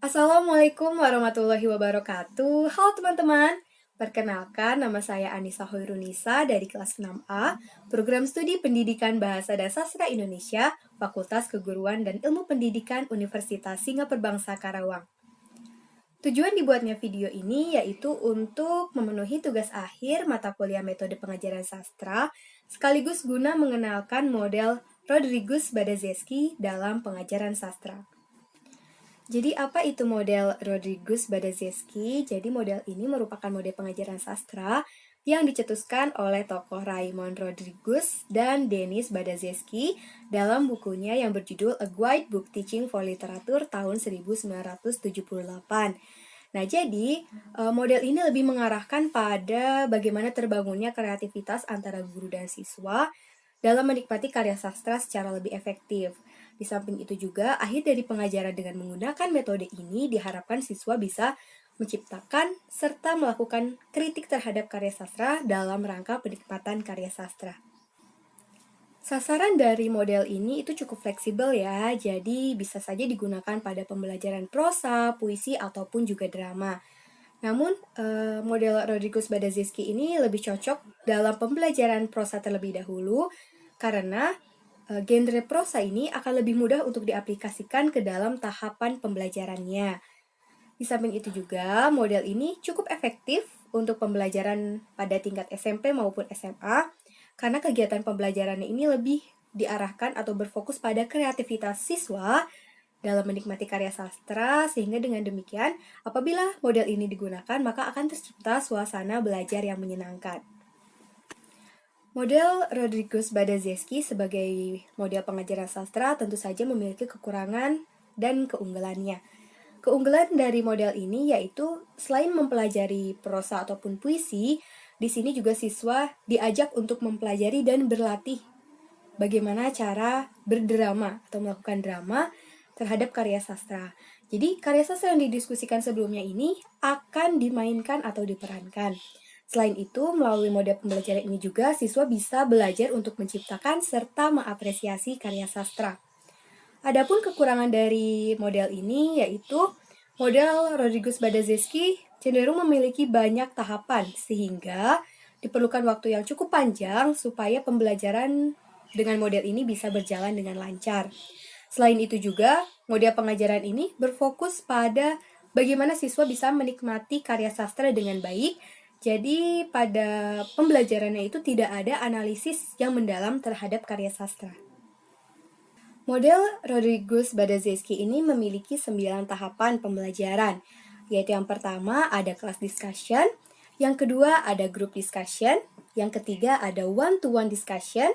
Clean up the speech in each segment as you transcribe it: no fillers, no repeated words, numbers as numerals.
Assalamualaikum warahmatullahi wabarakatuh. Halo teman-teman, perkenalkan nama saya Anissa Hoirunisa dari kelas 6A, Program Studi Pendidikan Bahasa dan Sastra Indonesia, Fakultas Keguruan dan Ilmu Pendidikan Universitas Singapura Bangsa Karawang. Tujuan dibuatnya video ini yaitu untuk memenuhi tugas akhir mata kuliah metode pengajaran sastra, sekaligus guna mengenalkan model Rodrigues Badazeski dalam pengajaran sastra. Jadi apa itu model Rodrigues Badazeski? Jadi model ini merupakan model pengajaran sastra yang dicetuskan oleh tokoh Raymond Rodrigues dan Denis Badazeski dalam bukunya yang berjudul A Guide Book Teaching for Literature tahun 1978. Nah, jadi model ini lebih mengarahkan pada bagaimana terbangunnya kreativitas antara guru dan siswa dalam menikmati karya sastra secara lebih efektif. Di samping itu juga, akhir dari pengajaran dengan menggunakan metode ini diharapkan siswa bisa menciptakan serta melakukan kritik terhadap karya sastra dalam rangka penikmatan karya sastra. Sasaran dari model ini itu cukup fleksibel ya, jadi bisa saja digunakan pada pembelajaran prosa, puisi, ataupun juga drama. Namun, model Rodrigues Badazeski ini lebih cocok dalam pembelajaran prosa terlebih dahulu, karena genre prosa ini akan lebih mudah untuk diaplikasikan ke dalam tahapan pembelajarannya. Di samping itu juga, model ini cukup efektif untuk pembelajaran pada tingkat SMP maupun SMA, karena kegiatan pembelajarannya ini lebih diarahkan atau berfokus pada kreativitas siswa dalam menikmati karya sastra, sehingga dengan demikian, apabila model ini digunakan, maka akan tercipta suasana belajar yang menyenangkan. Model Rodrigues Badazeski sebagai model pengajaran sastra tentu saja memiliki kekurangan dan keunggulannya. Keunggulan dari model ini yaitu selain mempelajari prosa ataupun puisi, di sini juga siswa diajak untuk mempelajari dan berlatih bagaimana cara berdrama atau melakukan drama terhadap karya sastra. Jadi, karya sastra yang didiskusikan sebelumnya ini akan dimainkan atau diperankan. Selain itu, melalui model pembelajaran ini juga siswa bisa belajar untuk menciptakan serta mengapresiasi karya sastra. Adapun kekurangan dari model ini yaitu model Rodrigues Badazeski cenderung memiliki banyak tahapan sehingga diperlukan waktu yang cukup panjang supaya pembelajaran dengan model ini bisa berjalan dengan lancar. Selain itu juga, model pengajaran ini berfokus pada bagaimana siswa bisa menikmati karya sastra dengan baik. Jadi pada pembelajarannya itu tidak ada analisis yang mendalam terhadap karya sastra. Model Rodrigues Badazeski ini memiliki 9 tahapan pembelajaran, yaitu yang pertama ada class discussion, yang kedua ada group discussion, yang ketiga ada one-to-one discussion,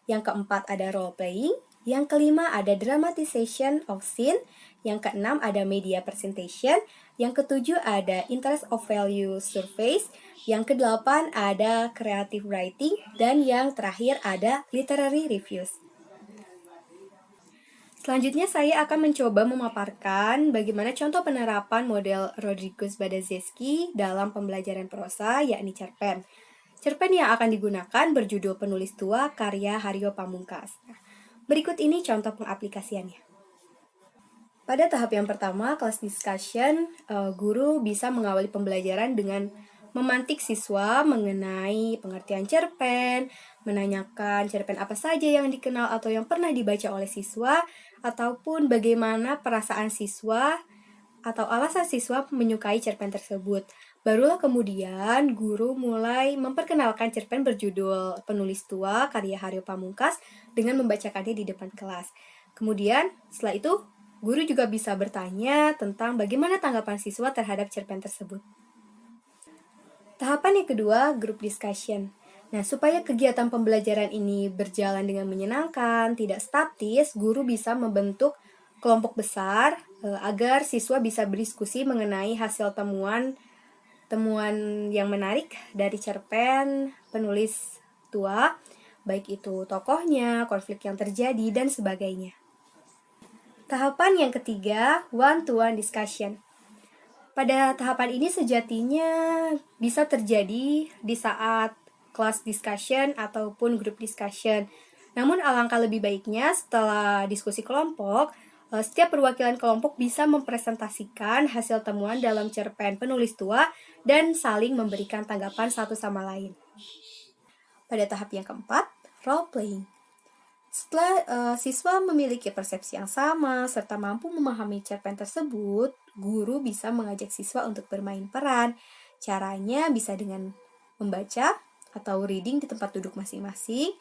yang keempat ada role playing, yang kelima ada dramatization of scene, yang keenam ada media presentation, yang ketujuh ada interest of value surveys, yang kedelapan ada creative writing, dan yang terakhir ada literary reviews. Selanjutnya saya akan mencoba memaparkan bagaimana contoh penerapan model Rodrigues Badazeski dalam pembelajaran prosa, yakni cerpen. Cerpen yang akan digunakan berjudul Penulis Tua karya Haryo Pamungkas. Berikut ini contoh pengaplikasiannya. Pada tahap yang pertama, kelas discussion, guru bisa mengawali pembelajaran dengan memantik siswa mengenai pengertian cerpen, menanyakan cerpen apa saja yang dikenal atau yang pernah dibaca oleh siswa, ataupun bagaimana perasaan siswa atau alasan siswa menyukai cerpen tersebut. Barulah kemudian guru mulai memperkenalkan cerpen berjudul Penulis Tua karya Haryo Pamungkas dengan membacakannya di depan kelas. Kemudian setelah itu guru juga bisa bertanya tentang bagaimana tanggapan siswa terhadap cerpen tersebut. Tahapan yang kedua, group discussion. Nah, supaya kegiatan pembelajaran ini berjalan dengan menyenangkan, tidak statis, guru bisa membentuk kelompok besar agar siswa bisa berdiskusi mengenai hasil temuan yang menarik dari cerpen penulis tua, baik itu tokohnya, konflik yang terjadi, dan sebagainya. Tahapan yang ketiga, one-to-one discussion. Pada tahapan ini sejatinya bisa terjadi di saat class discussion ataupun group discussion. Namun alangkah lebih baiknya setelah diskusi kelompok, Setiap perwakilan kelompok bisa mempresentasikan hasil temuan dalam cerpen penulis tua dan saling memberikan tanggapan satu sama lain. Pada tahap yang keempat, role playing. Setelah siswa memiliki persepsi yang sama serta mampu memahami cerpen tersebut, guru bisa mengajak siswa untuk bermain peran. Caranya bisa dengan membaca atau reading di tempat duduk masing-masing.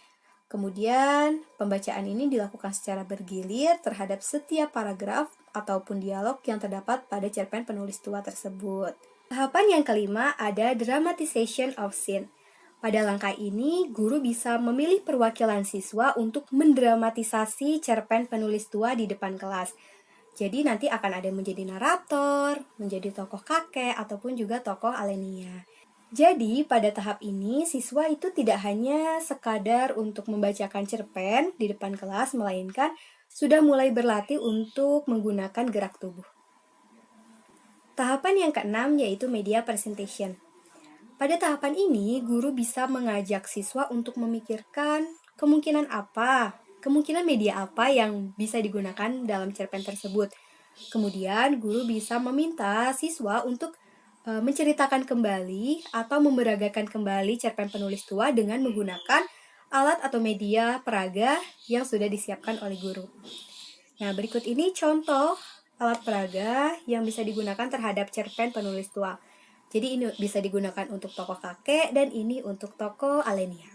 Kemudian, pembacaan ini dilakukan secara bergilir terhadap setiap paragraf ataupun dialog yang terdapat pada cerpen penulis tua tersebut. Tahapan yang kelima ada dramatization of scene. Pada langkah ini, guru bisa memilih perwakilan siswa untuk mendramatisasi cerpen penulis tua di depan kelas. Jadi nanti akan ada yang menjadi narator, menjadi tokoh kakek, ataupun juga tokoh Alenia. Jadi, pada tahap ini, siswa itu tidak hanya sekadar untuk membacakan cerpen di depan kelas, melainkan sudah mulai berlatih untuk menggunakan gerak tubuh. Tahapan yang keenam yaitu media presentation. Pada tahapan ini, guru bisa mengajak siswa untuk memikirkan kemungkinan media apa yang bisa digunakan dalam cerpen tersebut. Kemudian, guru bisa meminta siswa untuk menceritakan kembali atau memeragakan kembali cerpen penulis tua dengan menggunakan alat atau media peraga yang sudah disiapkan oleh guru. Nah, berikut ini contoh alat peraga yang bisa digunakan terhadap cerpen penulis tua. Jadi ini bisa digunakan untuk tokoh kakek dan ini untuk tokoh Alenia.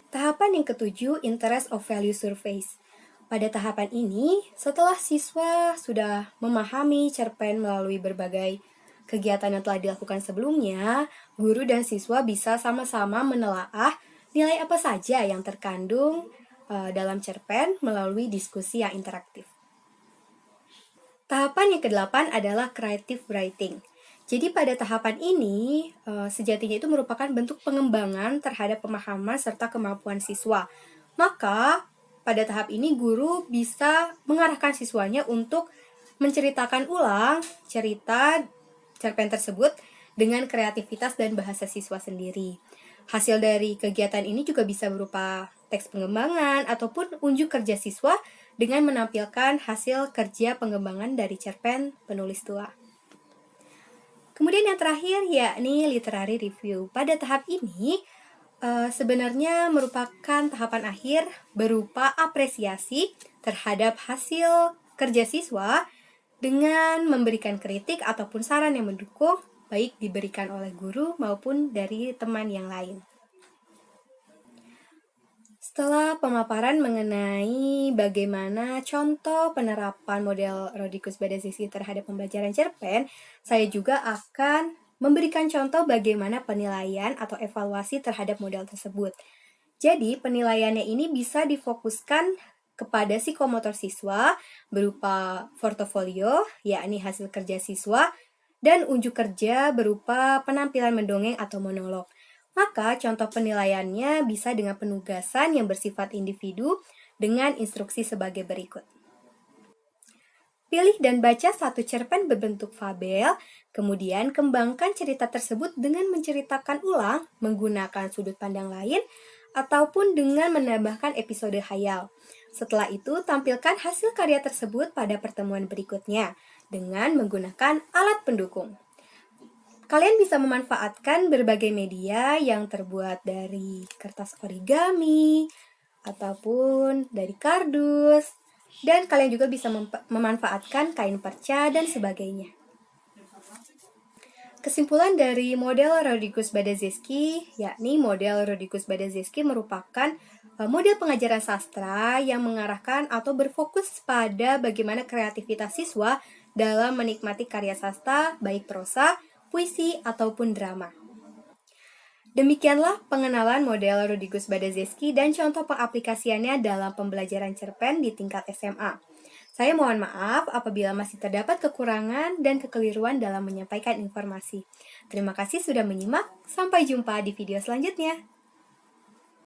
Tahapan yang ketujuh, interest of value surveys. Pada tahapan ini, setelah siswa sudah memahami cerpen melalui berbagai kegiatan yang telah dilakukan sebelumnya, guru dan siswa bisa sama-sama menelaah nilai apa saja yang terkandung dalam cerpen melalui diskusi yang interaktif. Tahapan yang ke-8 adalah creative writing. Jadi pada tahapan ini, sejatinya itu merupakan bentuk pengembangan terhadap pemahaman serta kemampuan siswa. Maka, pada tahap ini guru bisa mengarahkan siswanya untuk menceritakan ulang cerita cerpen tersebut dengan kreativitas dan bahasa siswa sendiri. Hasil dari kegiatan ini juga bisa berupa teks pengembangan ataupun unjuk kerja siswa dengan menampilkan hasil kerja pengembangan dari cerpen penulis tua. Kemudian yang terakhir yakni literary review. Pada tahap ini sebenarnya merupakan tahapan akhir berupa apresiasi terhadap hasil kerja siswa dengan memberikan kritik ataupun saran yang mendukung, baik diberikan oleh guru maupun dari teman yang lain. Setelah pemaparan mengenai bagaimana contoh penerapan model Rhodicus-Badaczewski terhadap pembelajaran cerpen, saya juga akan memberikan contoh bagaimana penilaian atau evaluasi terhadap model tersebut. Jadi, penilaiannya ini bisa difokuskan kepada psikomotor siswa berupa portofolio, yakni hasil kerja siswa, dan unjuk kerja berupa penampilan mendongeng atau monolog. Maka contoh penilaiannya bisa dengan penugasan yang bersifat individu dengan instruksi sebagai berikut. Pilih dan baca satu cerpen berbentuk fabel, kemudian kembangkan cerita tersebut dengan menceritakan ulang menggunakan sudut pandang lain ataupun dengan menambahkan episode khayal. Setelah itu, tampilkan hasil karya tersebut pada pertemuan berikutnya dengan menggunakan alat pendukung. Kalian bisa memanfaatkan berbagai media yang terbuat dari kertas origami ataupun dari kardus, dan kalian juga bisa memanfaatkan kain perca dan sebagainya. Kesimpulan dari model Rhodicus-Badaczewski, yakni model Rhodicus-Badaczewski merupakan model pengajaran sastra yang mengarahkan atau berfokus pada bagaimana kreativitas siswa dalam menikmati karya sastra, baik prosa, puisi, ataupun drama. Demikianlah pengenalan model Rhodicus-Badaczewski dan contoh pengaplikasiannya dalam pembelajaran cerpen di tingkat SMA. Saya mohon maaf apabila masih terdapat kekurangan dan kekeliruan dalam menyampaikan informasi. Terima kasih sudah menyimak. Sampai jumpa di video selanjutnya.